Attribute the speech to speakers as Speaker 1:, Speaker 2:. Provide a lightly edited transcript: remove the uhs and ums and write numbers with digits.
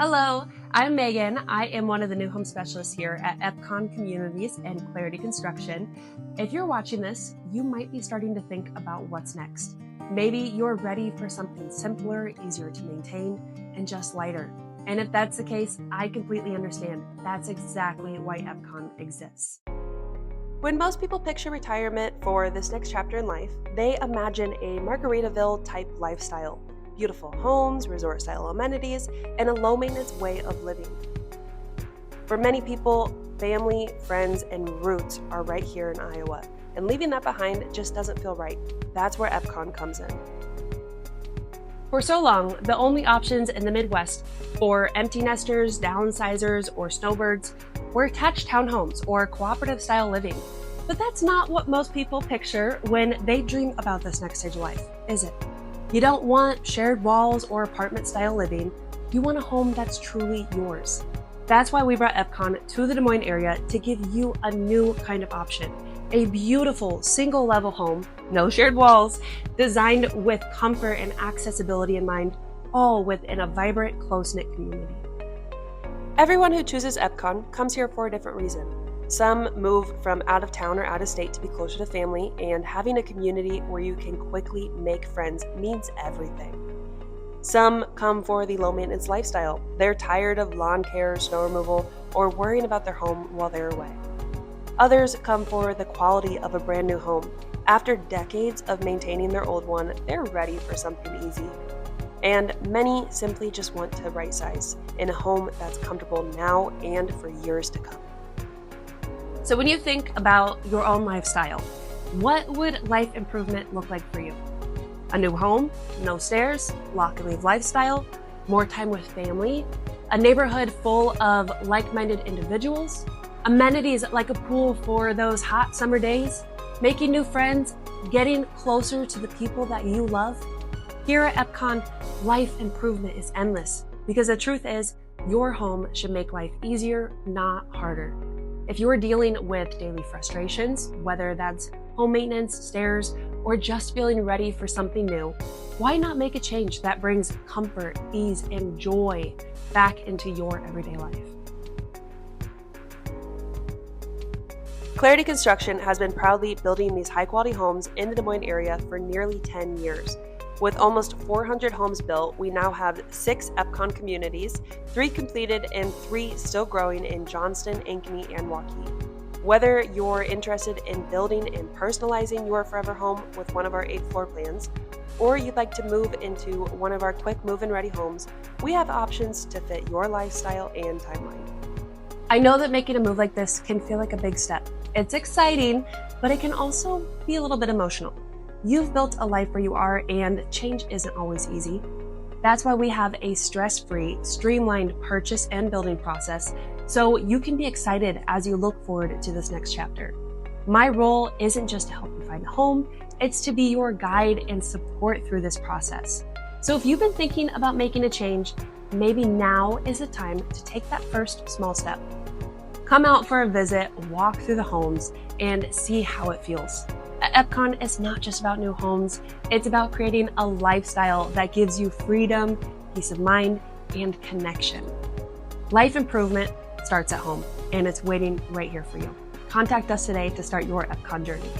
Speaker 1: Hello, I'm Megan. I am one of the new home specialists here at Epcon Communities and Clarity Construction. If you're watching this, you might be starting to think about what's next. Maybe you're ready for something simpler, easier to maintain, and just lighter. And if that's the case, I completely understand. That's exactly why Epcon exists. When most people picture retirement for this next chapter in life, they imagine a Margaritaville-type lifestyle. Beautiful homes, resort-style amenities, and a low-maintenance way of living. For many people, family, friends, and roots are right here in Iowa, and leaving that behind just doesn't feel right. That's where Epcon comes in. For so long, the only options in the Midwest for empty nesters, downsizers, or snowbirds were attached townhomes or cooperative-style living. But that's not what most people picture when they dream about this next stage of life, is it? You don't want shared walls or apartment-style living. You want a home that's truly yours. That's why we brought Epcon to the Des Moines area to give you a new kind of option. A beautiful single-level home, no shared walls, designed with comfort and accessibility in mind, all within a vibrant, close-knit community. Everyone who chooses Epcon comes here for a different reason. Some move from out of town or out of state to be closer to family, and having a community where you can quickly make friends means everything. Some come for the low-maintenance lifestyle. They're tired of lawn care, snow removal, or worrying about their home while they're away. Others come for the quality of a brand new home. After decades of maintaining their old one, they're ready for something easy. And many simply just want to right size in a home that's comfortable now and for years to come. So when you think about your own lifestyle, what would life improvement look like for you? A new home, no stairs, lock and leave lifestyle, more time with family, a neighborhood full of like-minded individuals, amenities like a pool for those hot summer days, making new friends, getting closer to the people that you love. Here at Epcon, life improvement is endless because the truth is your home should make life easier, not harder. If you are dealing with daily frustrations, whether that's home maintenance, stairs, or just feeling ready for something new, why not make a change that brings comfort, ease, and joy back into your everyday life? Clarity Construction has been proudly building these high-quality homes in the Des Moines area for nearly 10 years. With almost 400 homes built, we now have 6 Epcon communities, 3 completed and 3 still growing in Johnston, Ankeny, and Waukee. Whether you're interested in building and personalizing your forever home with one of our 8 floor plans, or you'd like to move into one of our quick move-in ready homes, we have options to fit your lifestyle and timeline. I know that making a move like this can feel like a big step. It's exciting, but it can also be a little bit emotional. You've built a life where you are, and change isn't always easy. That's why we have a stress-free, streamlined purchase and building process, so you can be excited as you look forward to this next chapter. My role isn't just to help you find a home, it's to be your guide and support through this process. So if you've been thinking about making a change, maybe now is the time to take that first small step. Come out for a visit, walk through the homes, and see how it feels. At Epcon, it's not just about new homes, it's about creating a lifestyle that gives you freedom, peace of mind, and connection. Life improvement starts at home, and it's waiting right here for you. Contact us today to start your Epcon journey.